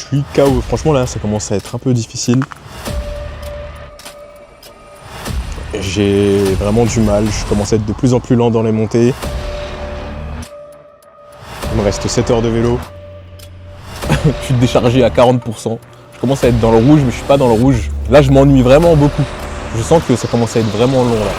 suis KO. Franchement là ça commence à être un peu difficile. J'ai vraiment du mal, je commence à être de plus en plus lent dans les montées. Il me reste 7 heures de vélo. Je suis déchargé à 40%. Je commence à être dans le rouge, mais je suis pas dans le rouge. Là, je m'ennuie vraiment beaucoup. Je sens que ça commence à être vraiment long là.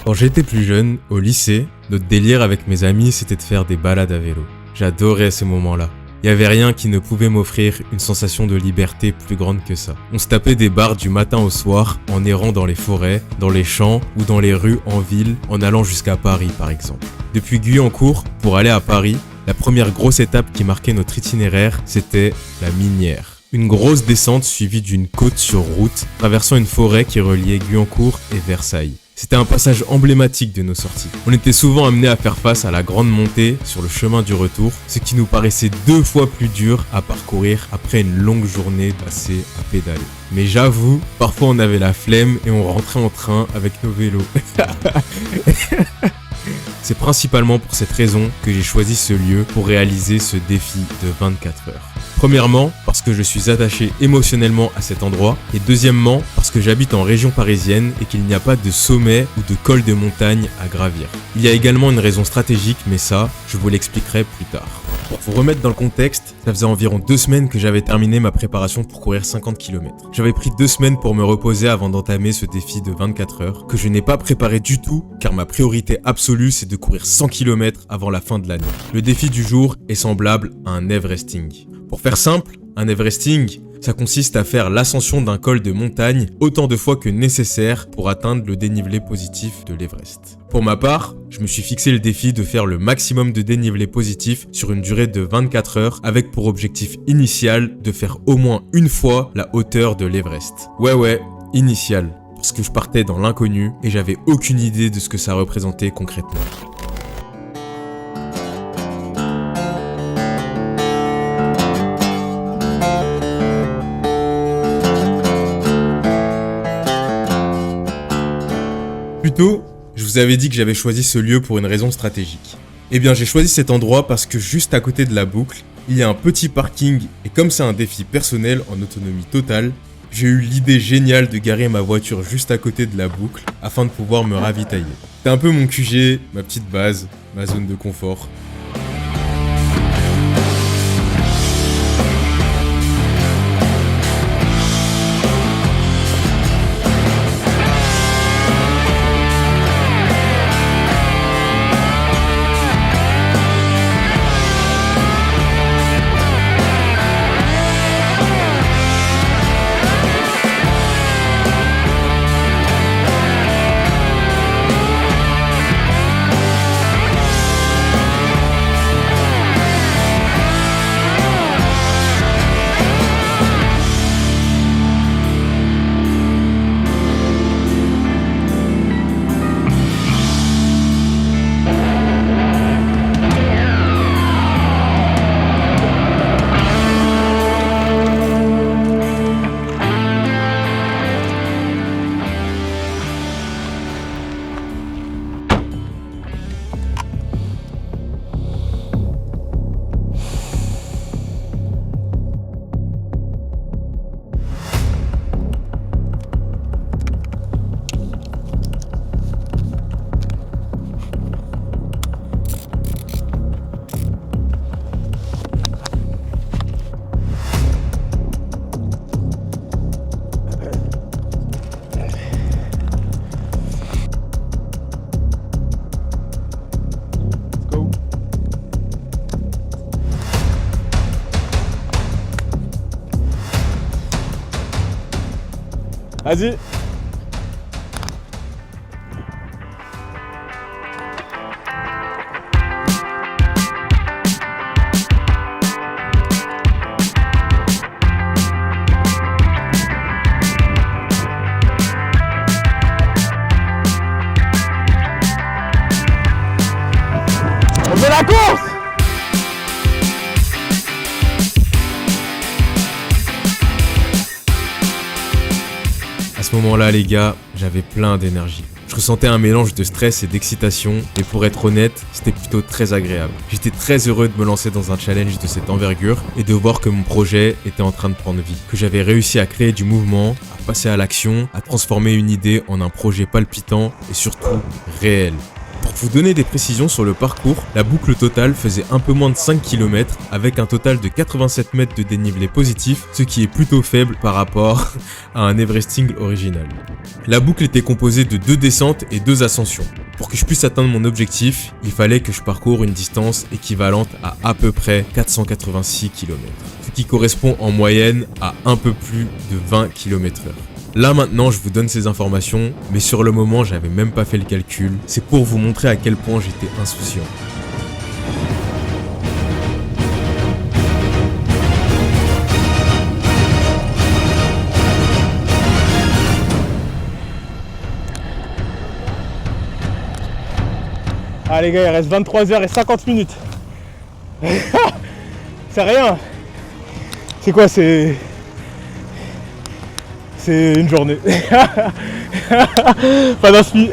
Quand j'étais plus jeune, au lycée, notre délire avec mes amis, c'était de faire des balades à vélo. J'adorais ces moments-là. Il n'y avait rien qui ne pouvait m'offrir une sensation de liberté plus grande que ça. On se tapait des bars du matin au soir en errant dans les forêts, dans les champs ou dans les rues en ville en allant jusqu'à Paris par exemple. Depuis Guyancourt, pour aller à Paris, la première grosse étape qui marquait notre itinéraire, c'était la Minière. Une grosse descente suivie d'une côte sur route, traversant une forêt qui reliait Guyancourt et Versailles. C'était un passage emblématique de nos sorties. On était souvent amenés à faire face à la grande montée sur le chemin du retour, ce qui nous paraissait 2 fois plus dur à parcourir après une longue journée passée à pédaler. Mais j'avoue, parfois on avait la flemme et on rentrait en train avec nos vélos. C'est principalement pour cette raison que j'ai choisi ce lieu pour réaliser ce défi de 24 heures. Premièrement, parce que je suis attaché émotionnellement à cet endroit, et deuxièmement, parce que j'habite en région parisienne et qu'il n'y a pas de sommet ou de col de montagne à gravir. Il y a également une raison stratégique, mais ça, je vous l'expliquerai plus tard. Pour vous remettre dans le contexte, ça faisait environ 2 semaines que j'avais terminé ma préparation pour courir 50 km. J'avais pris 2 semaines pour me reposer avant d'entamer ce défi de 24 heures, que je n'ai pas préparé du tout, car ma priorité absolue c'est de courir 100 km avant la fin de l'année. Le défi du jour est semblable à un Everesting. Pour faire simple, un Everesting, ça consiste à faire l'ascension d'un col de montagne autant de fois que nécessaire pour atteindre le dénivelé positif de l'Everest. Pour ma part, je me suis fixé le défi de faire le maximum de dénivelé positif sur une durée de 24 heures avec pour objectif initial de faire au moins une fois la hauteur de l'Everest. Ouais, initial, parce que je partais dans l'inconnu et j'avais aucune idée de ce que ça représentait concrètement. Plus tôt, je vous avais dit que j'avais choisi ce lieu pour une raison stratégique. Eh bien, j'ai choisi cet endroit parce que juste à côté de la boucle, il y a un petit parking et comme c'est un défi personnel en autonomie totale, j'ai eu l'idée géniale de garer ma voiture juste à côté de la boucle afin de pouvoir me ravitailler. C'est un peu mon QG, ma petite base, ma zone de confort. Vas-y. On fait la course! À ce moment-là, les gars, j'avais plein d'énergie. Je ressentais un mélange de stress et d'excitation, et pour être honnête, c'était plutôt très agréable. J'étais très heureux de me lancer dans un challenge de cette envergure et de voir que mon projet était en train de prendre vie, que j'avais réussi à créer du mouvement, à passer à l'action, à transformer une idée en un projet palpitant et surtout réel. Pour vous donner des précisions sur le parcours, la boucle totale faisait un peu moins de 5 km avec un total de 87 mètres de dénivelé positif, ce qui est plutôt faible par rapport à un Everesting original. La boucle était composée de 2 descentes et 2 ascensions. Pour que je puisse atteindre mon objectif, il fallait que je parcours une distance équivalente à peu près 486 km, ce qui correspond en moyenne à un peu plus de 20 km/h. Là maintenant je vous donne ces informations, mais sur le moment j'avais même pas fait le calcul, c'est pour vous montrer à quel point j'étais insouciant. Ah les gars, il reste 23h50. C'est rien. C'est quoi, c'est une journée. Pas d'inspi.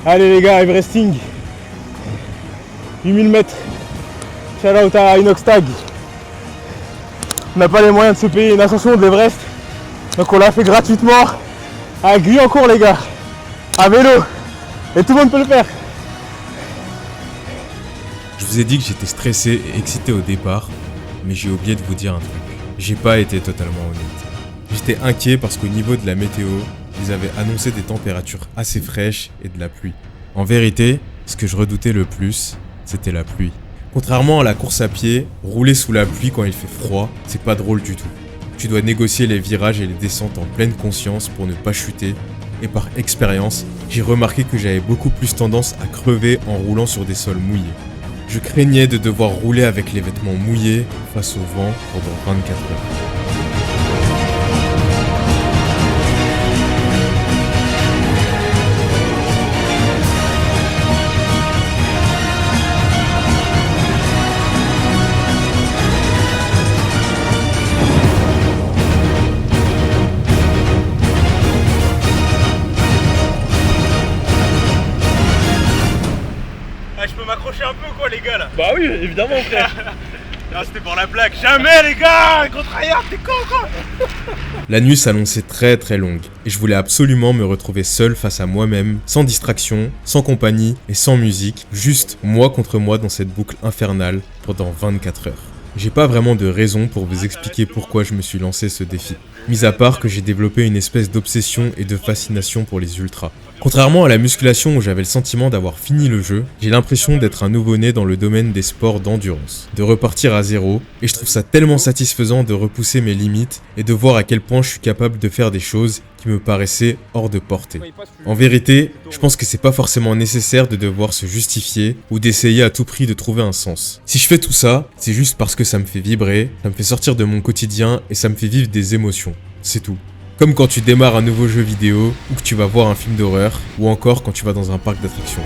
Allez les gars, Everesting. 8000 mètres. Shout out à Inoxtag. On n'a pas les moyens de se payer une ascension de l'Everest. Donc on l'a fait gratuitement. À Guyancourt les gars. À vélo. Et tout le monde peut le faire. Je vous ai dit que j'étais stressé et excité au départ, mais j'ai oublié de vous dire un truc. J'ai pas été totalement honnête. J'étais inquiet parce qu'au niveau de la météo, ils avaient annoncé des températures assez fraîches et de la pluie. En vérité, ce que je redoutais le plus, c'était la pluie. Contrairement à la course à pied, rouler sous la pluie quand il fait froid, c'est pas drôle du tout. Tu dois négocier les virages et les descentes en pleine conscience pour ne pas chuter. Et par expérience, j'ai remarqué que j'avais beaucoup plus tendance à crever en roulant sur des sols mouillés. Je craignais de devoir rouler avec les vêtements mouillés face au vent pendant 24 heures. Je peux m'accrocher un peu quoi les gars là. Bah oui évidemment frère. Non, c'était pour la blague. Jamais les gars. Contre-ailleurs, t'es con quoi. La nuit s'annonçait très longue et je voulais absolument me retrouver seul face à moi-même, sans distraction, sans compagnie et sans musique, juste moi contre moi dans cette boucle infernale pendant 24 heures. J'ai pas vraiment de raison pour vous expliquer pourquoi je me suis lancé ce défi, mis à part que j'ai développé une espèce d'obsession et de fascination pour les ultras. Contrairement à la musculation où j'avais le sentiment d'avoir fini le jeu, j'ai l'impression d'être un nouveau-né dans le domaine des sports d'endurance, de repartir à zéro, et je trouve ça tellement satisfaisant de repousser mes limites et de voir à quel point je suis capable de faire des choses qui me paraissaient hors de portée. En vérité, je pense que c'est pas forcément nécessaire de devoir se justifier ou d'essayer à tout prix de trouver un sens. Si je fais tout ça, c'est juste parce que ça me fait vibrer, ça me fait sortir de mon quotidien et ça me fait vivre des émotions. C'est tout. Comme quand tu démarres un nouveau jeu vidéo, ou que tu vas voir un film d'horreur, ou encore quand tu vas dans un parc d'attractions.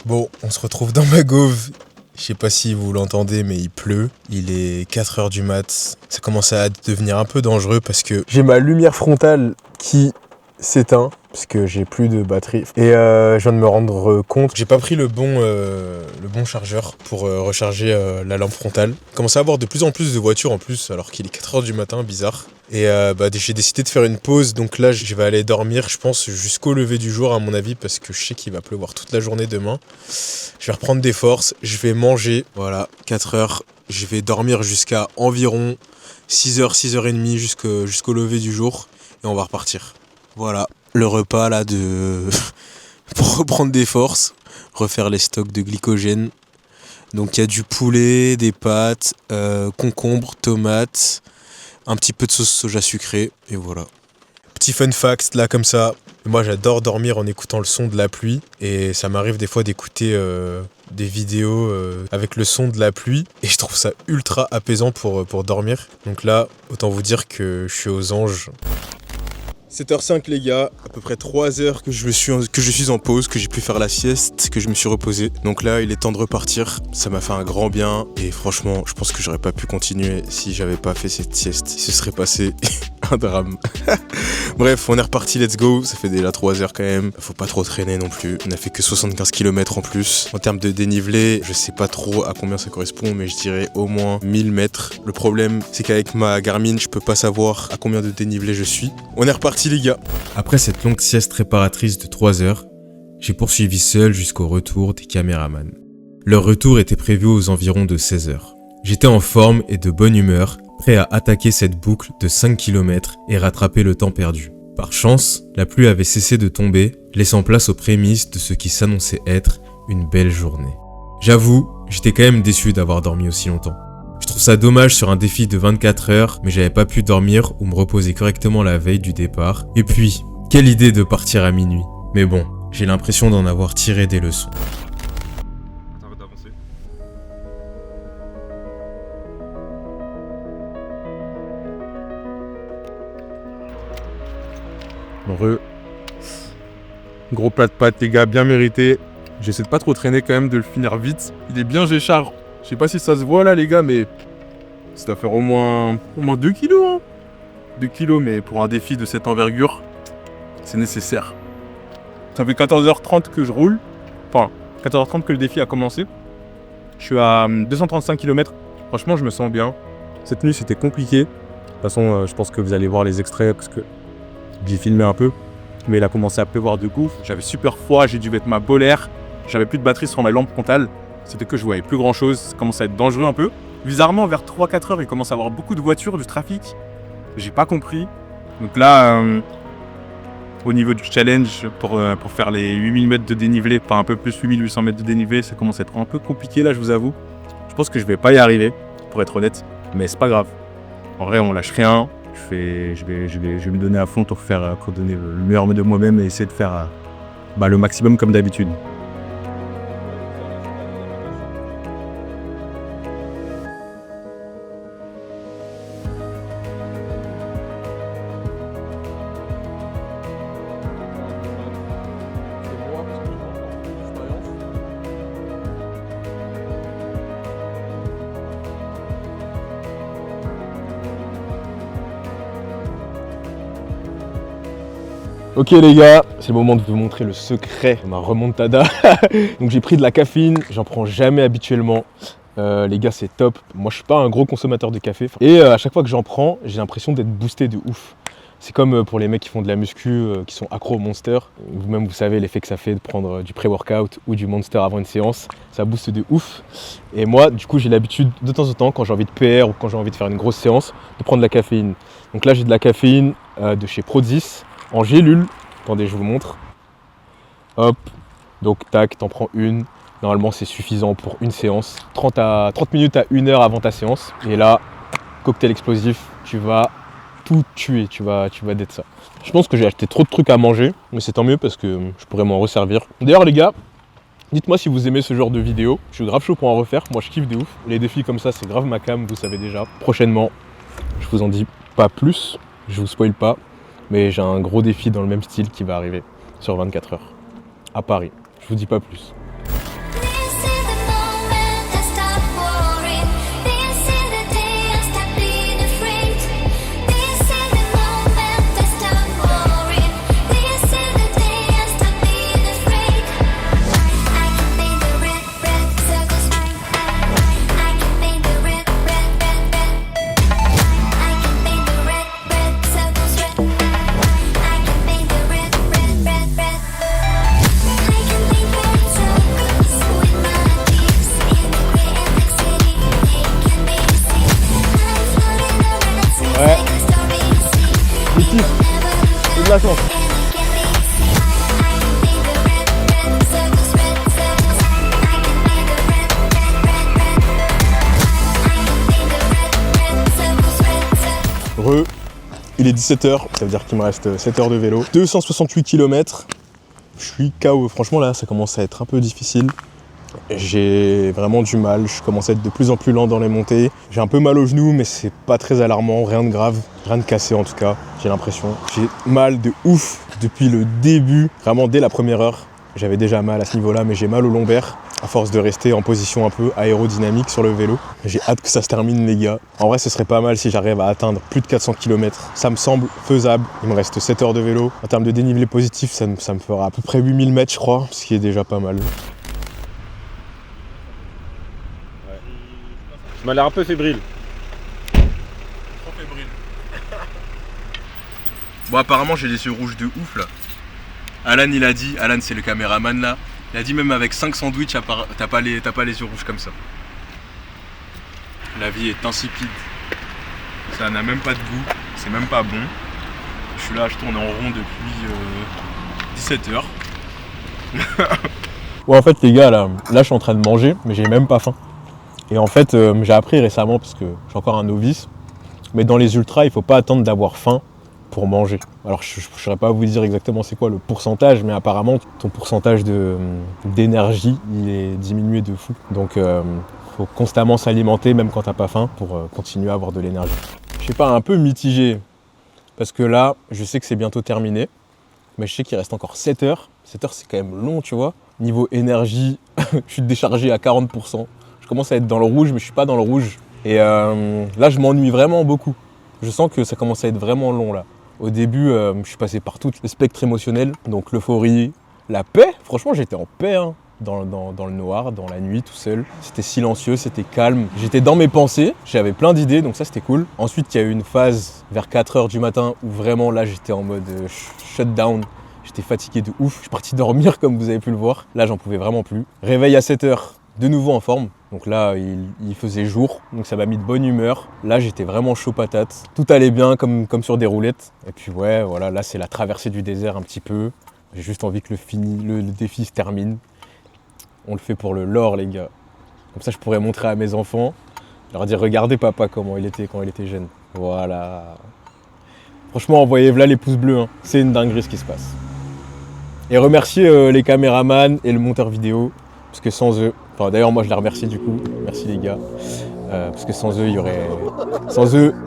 Bon, on se retrouve dans ma gauve. Je sais pas si vous l'entendez, mais il pleut. Il est 4h du mat. Ça commence à devenir un peu dangereux parce que j'ai ma lumière frontale qui s'éteint parce que j'ai plus de batterie. Et je viens de me rendre compte, j'ai pas pris le bon chargeur pour recharger la lampe frontale. Je commence à avoir de plus en plus de voitures en plus, alors qu'il est 4h du matin, bizarre. Et j'ai décidé de faire une pause, donc là je vais aller dormir, je pense, jusqu'au lever du jour à mon avis, parce que je sais qu'il va pleuvoir toute la journée demain. Je vais reprendre des forces, je vais manger, voilà, 4 heures. Je vais dormir jusqu'à environ 6h, 6h30 jusqu'au lever du jour, et on va repartir. Voilà, le repas là pour reprendre des forces, refaire les stocks de glycogène. Donc il y a du poulet, des pâtes, concombres, tomates, un petit peu de sauce soja sucrée, et voilà. Petit fun fact là comme ça, moi j'adore dormir en écoutant le son de la pluie, et ça m'arrive des fois d'écouter des vidéos avec le son de la pluie, et je trouve ça ultra apaisant pour dormir. Donc là, autant vous dire que je suis aux anges. 7h05 les gars, à peu près 3 heures que je suis en pause, que j'ai pu faire la sieste, que je me suis reposé. Donc là il est temps de repartir, ça m'a fait un grand bien et franchement je pense que j'aurais pas pu continuer si j'avais pas fait cette sieste. Il se serait passé un drame. Bref, on est reparti, let's go, ça fait déjà 3 heures quand même. Faut pas trop traîner non plus, on a fait que 75 km en plus. En termes de dénivelé, je sais pas trop à combien ça correspond mais je dirais au moins 1000 mètres. Le problème c'est qu'avec ma Garmin je peux pas savoir à combien de dénivelé je suis. On est reparti les gars. Après cette longue sieste réparatrice de 3 heures, j'ai poursuivi seul jusqu'au retour des caméramans. Leur retour était prévu aux environs de 16 heures. J'étais en forme et de bonne humeur, prêt à attaquer cette boucle de 5 km et rattraper le temps perdu. Par chance, la pluie avait cessé de tomber, laissant place aux prémices de ce qui s'annonçait être une belle journée. J'avoue, j'étais quand même déçu d'avoir dormi aussi longtemps. Je trouve ça dommage sur un défi de 24 heures, mais j'avais pas pu dormir ou me reposer correctement la veille du départ. Et puis, quelle idée de partir à minuit. Mais bon, j'ai l'impression d'en avoir tiré des leçons. Gros plat de pâtes les gars, bien mérité. J'essaie de pas trop traîner quand même, de le finir vite. Il est bien géchard. Je sais pas si ça se voit là les gars, mais ça doit faire au moins 2 kilos. Hein. 2 kilos, mais pour un défi de cette envergure, c'est nécessaire. Ça fait 14h30 que je roule. Enfin, 14h30 que le défi a commencé. Je suis à 235 km. Franchement, je me sens bien. Cette nuit, c'était compliqué. De toute façon, je pense que vous allez voir les extraits parce que j'ai filmé un peu. Mais il a commencé à pleuvoir de ouf. J'avais super froid, j'ai dû mettre ma bolaire. J'avais plus de batterie sur ma lampe frontale. C'était que je voyais plus grand chose. Ça commence à être dangereux un peu. Bizarrement, vers 3-4 heures, il commence à y avoir beaucoup de voitures, du trafic. J'ai pas compris. Donc là, au niveau du challenge, pour faire les 8000 mètres de dénivelé, enfin un peu plus 8800 mètres de dénivelé, ça commence à être un peu compliqué là, je vous avoue. Je pense que je vais pas y arriver, pour être honnête. Mais c'est pas grave. En vrai, on lâche rien. Je vais me donner à fond pour donner le meilleur de moi-même et essayer de faire le maximum comme d'habitude. Ok les gars, c'est le moment de vous montrer le secret de ma remontada. Donc j'ai pris de la caféine, j'en prends jamais habituellement. Les gars c'est top, moi je suis pas un gros consommateur de café. Et à chaque fois que j'en prends, j'ai l'impression d'être boosté de ouf. C'est comme pour les mecs qui font de la muscu, qui sont accros au Monster. Vous-même vous savez l'effet que ça fait de prendre du pré-workout ou du Monster avant une séance. Ça booste de ouf. Et moi du coup j'ai l'habitude de temps en temps quand j'ai envie de PR ou quand j'ai envie de faire une grosse séance, de prendre de la caféine. Donc là j'ai de la caféine de chez Prozis. En gélule, attendez je vous montre, hop, donc tac, t'en prends une, normalement c'est suffisant pour une séance, 30 minutes à 1 heure avant ta séance, et là, cocktail explosif, tu vas tout tuer, tu vas d'être ça. Je pense que j'ai acheté trop de trucs à manger, mais c'est tant mieux parce que je pourrais m'en resservir. D'ailleurs les gars, dites-moi si vous aimez ce genre de vidéo, je suis grave chaud pour en refaire, moi je kiffe de ouf, les défis comme ça c'est grave ma cam, vous savez déjà. Prochainement, je vous en dis pas plus, je vous spoil pas. Mais j'ai un gros défi dans le même style qui va arriver sur 24 heures à Paris. Je vous dis pas plus. C'est de la chance. Il est 17h, ça veut dire qu'il me reste 7 heures de vélo. 268 km. Je suis KO. Franchement là, ça commence à être un peu difficile. J'ai vraiment du mal, je commence à être de plus en plus lent dans les montées. J'ai un peu mal au genou, mais c'est pas très alarmant, rien de grave, rien de cassé en tout cas, j'ai l'impression. J'ai mal de ouf depuis le début, vraiment dès la première heure. J'avais déjà mal à ce niveau-là, mais j'ai mal au lombaire, à force de rester en position un peu aérodynamique sur le vélo. J'ai hâte que ça se termine les gars. En vrai ce serait pas mal si j'arrive à atteindre plus de 400 km. Ça me semble faisable. Il me reste 7 heures de vélo. En termes de dénivelé positif, ça me fera à peu près 8000 mètres je crois, ce qui est déjà pas mal. Je m'a l'air un peu fébrile. Trop fébrile. Bon apparemment j'ai les yeux rouges de ouf là. Alan il a dit, Alan c'est le caméraman là, il a dit même avec 5 sandwichs t'as pas les yeux rouges comme ça. La vie est insipide. Ça n'a même pas de goût, c'est même pas bon. Je suis là, je tourne en rond depuis 17 heures. Ouais en fait les gars là je suis en train de manger mais j'ai même pas faim. Et en fait, j'ai appris récemment, parce que je suis encore un novice, mais dans les ultras, il ne faut pas attendre d'avoir faim pour manger. Alors, je ne saurais pas vous dire exactement c'est quoi le pourcentage, mais apparemment, ton pourcentage d'énergie, il est diminué de fou. Donc, il faut constamment s'alimenter, même quand tu n'as pas faim, pour continuer à avoir de l'énergie. Je sais pas, un peu mitigé, parce que là, je sais que c'est bientôt terminé, mais je sais qu'il reste encore 7 heures. 7 heures, c'est quand même long, tu vois. Niveau énergie, je suis déchargé à 40%. Je commence à être dans le rouge, mais je suis pas dans le rouge. Et là, je m'ennuie vraiment beaucoup. Je sens que ça commence à être vraiment long là. Au début, je suis passé par tout le spectre émotionnel, donc l'euphorie, la paix. Franchement, j'étais en paix, hein, dans le noir, dans la nuit, tout seul. C'était silencieux, c'était calme. J'étais dans mes pensées, j'avais plein d'idées, donc ça c'était cool. Ensuite, il y a eu une phase vers 4h du matin où vraiment là, j'étais en mode shutdown. J'étais fatigué de ouf. Je suis parti dormir comme vous avez pu le voir. Là, j'en pouvais vraiment plus. Réveil à 7h, de nouveau en forme. Donc là, il faisait jour, donc ça m'a mis de bonne humeur. Là, j'étais vraiment chaud patate. Tout allait bien, comme sur des roulettes. Et puis ouais, voilà, là, c'est la traversée du désert un petit peu. J'ai juste envie que le défi se termine. On le fait pour le lore, les gars. Comme ça, je pourrais montrer à mes enfants, leur dire, regardez papa comment il était quand il était jeune. Voilà. Franchement, envoyez là les pouces bleus, hein. C'est une dinguerie ce qui se passe. Et remercier les caméramans et le monteur vidéo, parce que sans eux, enfin d'ailleurs moi je les remercie du coup, merci les gars, parce que sans eux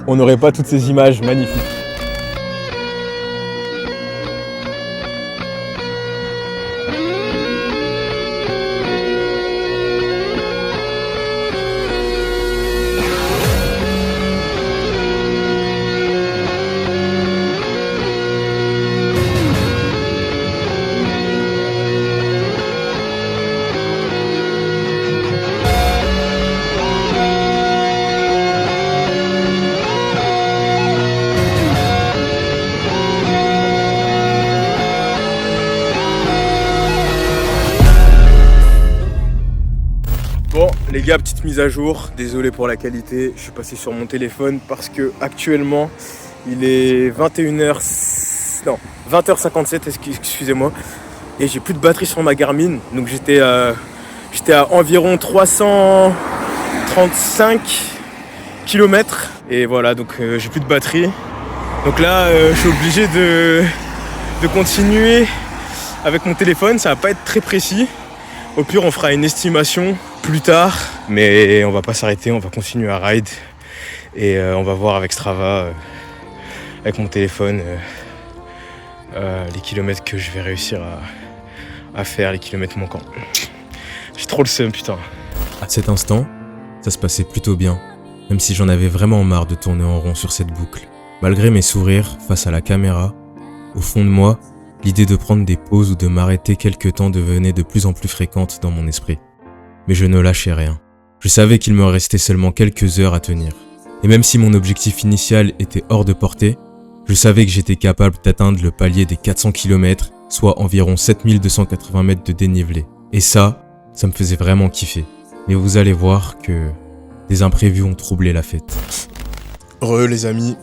on n'aurait pas toutes ces images magnifiques. Bon les gars, petite mise à jour, désolé pour la qualité, je suis passé sur mon téléphone parce que actuellement il est 20h57, excusez-moi, et j'ai plus de batterie sur ma Garmin, donc j'étais à environ 335 km et voilà, donc j'ai plus de batterie. Donc là je suis obligé de continuer avec mon téléphone, ça va pas être très précis. Au pire on fera une estimation plus tard, mais on va pas s'arrêter, on va continuer à ride et on va voir avec Strava, avec mon téléphone, les kilomètres que je vais réussir à faire, les kilomètres manquants. J'ai trop le seum, putain. À cet instant, ça se passait plutôt bien, même si j'en avais vraiment marre de tourner en rond sur cette boucle. Malgré mes sourires face à la caméra, au fond de moi, l'idée de prendre des pauses ou de m'arrêter quelque temps devenait de plus en plus fréquente dans mon esprit. Mais je ne lâchais rien. Je savais qu'il me restait seulement quelques heures à tenir. Et même si mon objectif initial était hors de portée, je savais que j'étais capable d'atteindre le palier des 400 km, soit environ 7280 mètres de dénivelé. Et ça me faisait vraiment kiffer. Mais vous allez voir que des imprévus ont troublé la fête. Les amis,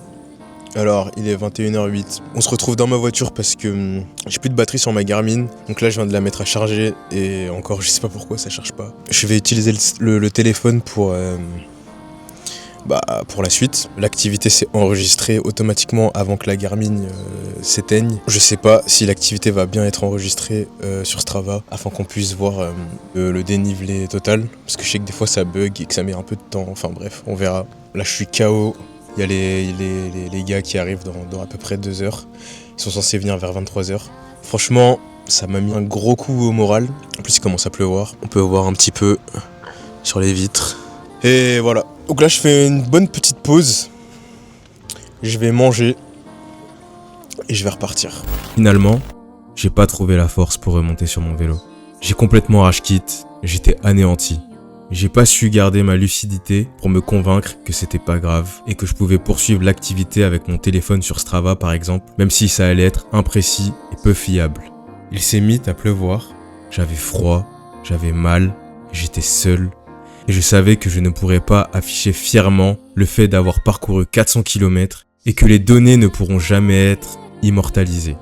alors il est 21h08, on se retrouve dans ma voiture parce que j'ai plus de batterie sur ma Garmin, donc là je viens de la mettre à charger et encore je sais pas pourquoi ça charge pas. Je vais utiliser le téléphone pour pour la suite. L'activité s'est enregistrée automatiquement avant que la Garmin s'éteigne. Je sais pas si l'activité va bien être enregistrée sur Strava afin qu'on puisse voir le dénivelé total. Parce que je sais que des fois ça bug et que ça met un peu de temps. Enfin bref, on verra. Là je suis KO. Il y a les gars qui arrivent dans à peu près 2 heures. Ils sont censés venir vers 23 heures. Franchement, ça m'a mis un gros coup au moral. En plus il commence à pleuvoir. On peut voir un petit peu sur les vitres. Et voilà. Donc là je fais une bonne petite pause. Je vais manger. Et je vais repartir. Finalement, j'ai pas trouvé la force pour remonter sur mon vélo. J'ai complètement rage quit, j'étais anéanti. J'ai pas su garder ma lucidité pour me convaincre que c'était pas grave et que je pouvais poursuivre l'activité avec mon téléphone sur Strava par exemple, même si ça allait être imprécis et peu fiable. Il s'est mis à pleuvoir, j'avais froid, j'avais mal, j'étais seul et je savais que je ne pourrais pas afficher fièrement le fait d'avoir parcouru 400 km et que les données ne pourront jamais être immortalisées.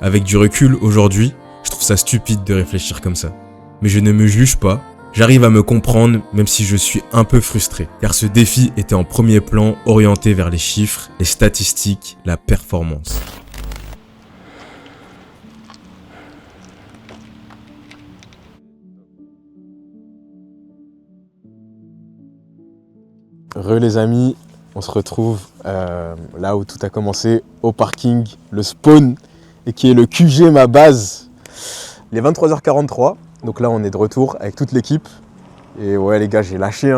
Avec du recul aujourd'hui, je trouve ça stupide de réfléchir comme ça. Mais je ne me juge pas. J'arrive à me comprendre même si je suis un peu frustré, car ce défi était en premier plan orienté vers les chiffres, les statistiques, la performance. Les amis, on se retrouve là où tout a commencé, au parking, le spawn, et qui est le QG, ma base. Il est 23h43. Donc là on est de retour avec toute l'équipe et ouais les gars j'ai lâché.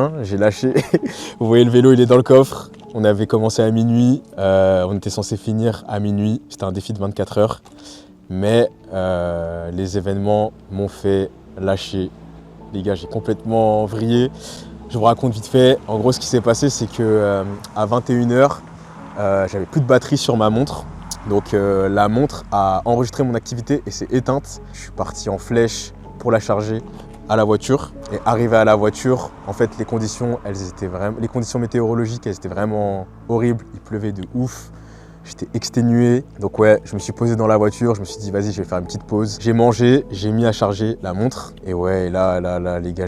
Vous voyez le vélo il est dans le coffre. On avait commencé à minuit, on était censé finir à minuit, c'était un défi de 24 heures. Mais les événements m'ont fait lâcher. Les gars j'ai complètement vrillé. Je vous raconte vite fait, en gros ce qui s'est passé c'est que à 21h j'avais plus de batterie sur ma montre. Donc la montre a enregistré mon activité et s'est éteinte. Je suis parti en flèche pour la charger à la voiture et arrivé à la voiture, en fait les conditions météorologiques elles étaient vraiment horribles, il pleuvait de ouf, j'étais exténué, donc ouais je me suis posé dans la voiture, je me suis dit vas-y je vais faire une petite pause, j'ai mangé, j'ai mis à charger la montre et ouais là les gars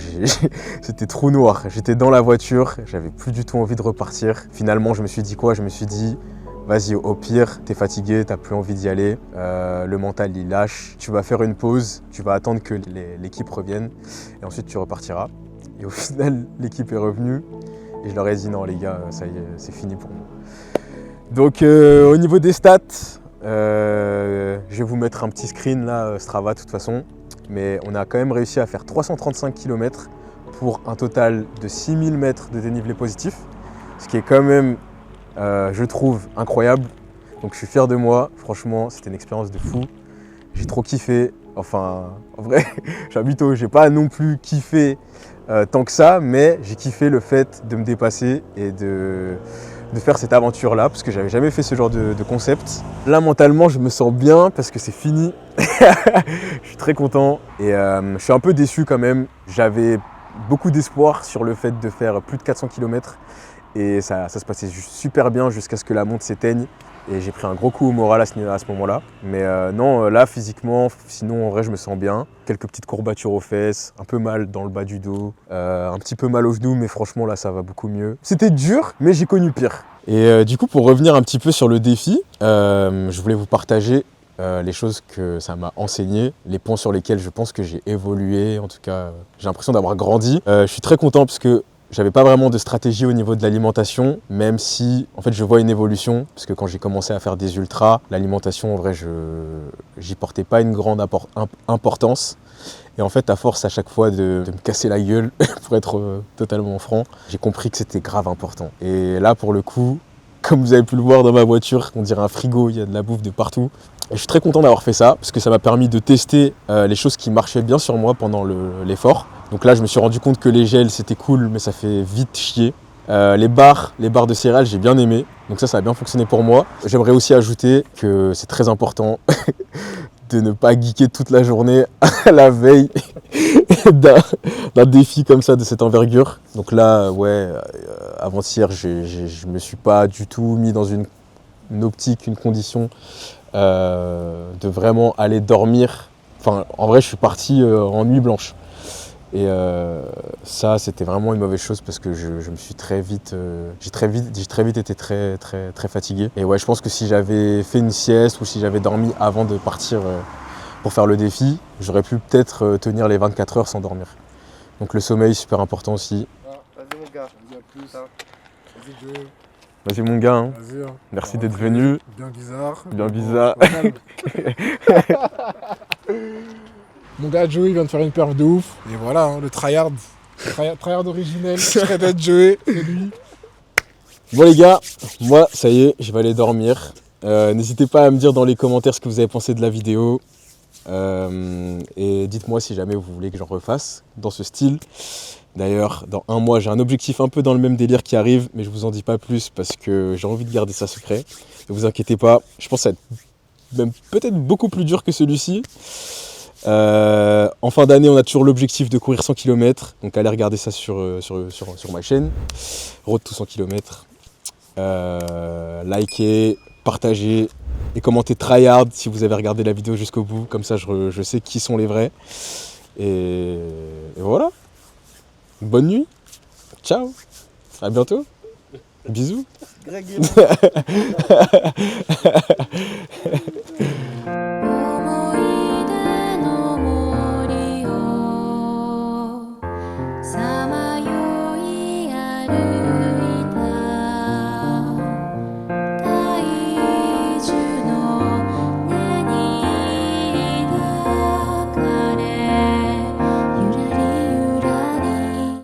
c'était trop noir, j'étais dans la voiture, j'avais plus du tout envie de repartir. Finalement je me suis dit vas-y, au pire, t'es fatigué, t'as plus envie d'y aller, le mental il lâche, tu vas faire une pause, tu vas attendre que l'équipe revienne et ensuite tu repartiras. Et au final, l'équipe est revenue et je leur ai dit non les gars, ça y est, c'est fini pour moi. Donc au niveau des stats, je vais vous mettre un petit screen là, Strava de toute façon, mais on a quand même réussi à faire 335 km pour un total de 6000 mètres de dénivelé positif, ce qui est quand même je trouve incroyable, donc je suis fier de moi, franchement c'était une expérience de fou, j'ai trop kiffé, enfin en vrai j'ai pas non plus kiffé tant que ça, mais j'ai kiffé le fait de me dépasser et de faire cette aventure là, parce que j'avais jamais fait ce genre de concept. Là mentalement je me sens bien parce que c'est fini, je suis très content et je suis un peu déçu quand même, j'avais beaucoup d'espoir sur le fait de faire plus de 400 km. Et ça se passait super bien jusqu'à ce que la montre s'éteigne. Et j'ai pris un gros coup au moral à ce moment-là. Mais non, là, physiquement, sinon, en vrai, je me sens bien. Quelques petites courbatures aux fesses, un peu mal dans le bas du dos, un petit peu mal au genou, mais franchement, là, ça va beaucoup mieux. C'était dur, mais j'ai connu pire. Et du coup, pour revenir un petit peu sur le défi, je voulais vous partager les choses que ça m'a enseigné, les points sur lesquels je pense que j'ai évolué. En tout cas, j'ai l'impression d'avoir grandi. Je suis très content parce que j'avais pas vraiment de stratégie au niveau de l'alimentation, même si en fait je vois une évolution, parce que quand j'ai commencé à faire des ultras, l'alimentation en vrai j'y portais pas une grande importance. Et en fait à force à chaque fois de me casser la gueule, pour être totalement franc, j'ai compris que c'était grave important. Et là pour le coup, comme vous avez pu le voir dans ma voiture, on dirait un frigo, il y a de la bouffe de partout. Et je suis très content d'avoir fait ça, parce que ça m'a permis de tester les choses qui marchaient bien sur moi pendant l'effort. Donc là, je me suis rendu compte que les gels, c'était cool, mais ça fait vite chier. Les barres de céréales, j'ai bien aimé. Donc ça a bien fonctionné pour moi. J'aimerais aussi ajouter que c'est très important de ne pas geeker toute la journée à la veille d'un défi comme ça, de cette envergure. Donc là, ouais, avant-hier, je me suis pas du tout mis dans une optique, une condition de vraiment aller dormir. Enfin, en vrai, je suis parti en nuit blanche. Et ça, c'était vraiment une mauvaise chose parce que je me suis très vite, j'ai très vite été très fatigué. Et ouais, je pense que si j'avais fait une sieste ou si j'avais dormi avant de partir pour faire le défi, j'aurais pu peut-être tenir les 24 heures sans dormir. Donc le sommeil, super important aussi. Vas-y mon gars. Vas-y, à plus. Vas-y Joey. Vas-y mon gars, hein. Vas-y. Hein. Merci d'être venu. Bien bizarre. Bien bizarre. Mon gars Joey vient de faire une perf de ouf. Et voilà, hein, le tryhard. Tryhard originel. Shredded Joey, c'est lui. Bon les gars, moi ça y est, je vais aller dormir. N'hésitez pas à me dire dans les commentaires ce que vous avez pensé de la vidéo. Et dites-moi si jamais vous voulez que j'en refasse dans ce style. D'ailleurs, dans 1 mois, j'ai un objectif un peu dans le même délire qui arrive, mais je vous en dis pas plus parce que j'ai envie de garder ça secret. Ne vous inquiétez pas, je pense que ça va être même peut-être beaucoup plus dur que celui-ci. En fin d'année, on a toujours l'objectif de courir 100 km, donc allez regarder ça sur ma chaîne, Road to 100 km. Likez, partagez et commentez tryhard si vous avez regardé la vidéo jusqu'au bout, comme ça je sais qui sont les vrais. Et voilà. Bonne nuit, ciao, à bientôt, bisous.